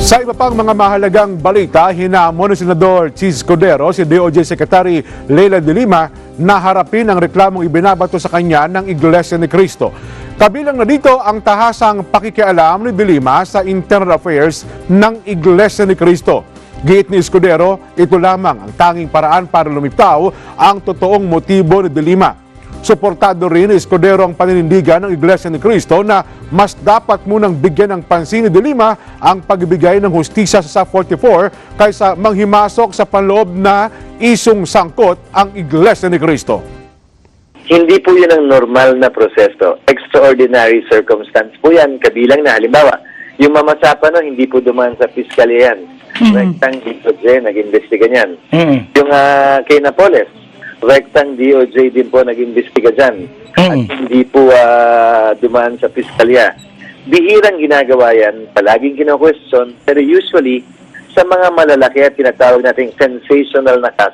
Sa iba pang mga mahalagang balita, hinamon ni Senador Chis Cordero si DOJ Secretary Leila de Lima na harapin ang reklamong ibinabato sa kanya ng Iglesia ni Cristo. Kabilang na dito ang tahasang pakikialam ni de Lima sa internal affairs ng Iglesia ni Cristo. Giit ni Escudero, ito lamang ang tanging paraan para lumitaw ang totoong motibo ni de Lima. Suportado rin ni Escudero ang paninindigan ng Iglesia ni Cristo na mas dapat munang bigyan ng pansin ni de Lima ang pagbibigay ng hustisya sa SAF 44 kaysa manghimasok sa panloob na isong sangkot ang Iglesia ni Cristo. Hindi po yun ang normal na proseso. Extraordinary circumstance po yan. Kabilang na, halimbawa, yung mamasapa no, hindi po dumaan sa piskalya yan. Rectang DOJ, nag-imbestiga niyan. Yung kay Napoles, rectang DOJ din po nag-imbestiga dyan. At hindi po dumaan sa piskalya. Bihirang ginagawa yan, palaging kino-question, pero usually, sa mga malalaki at tinatawag nating sensational na kaso,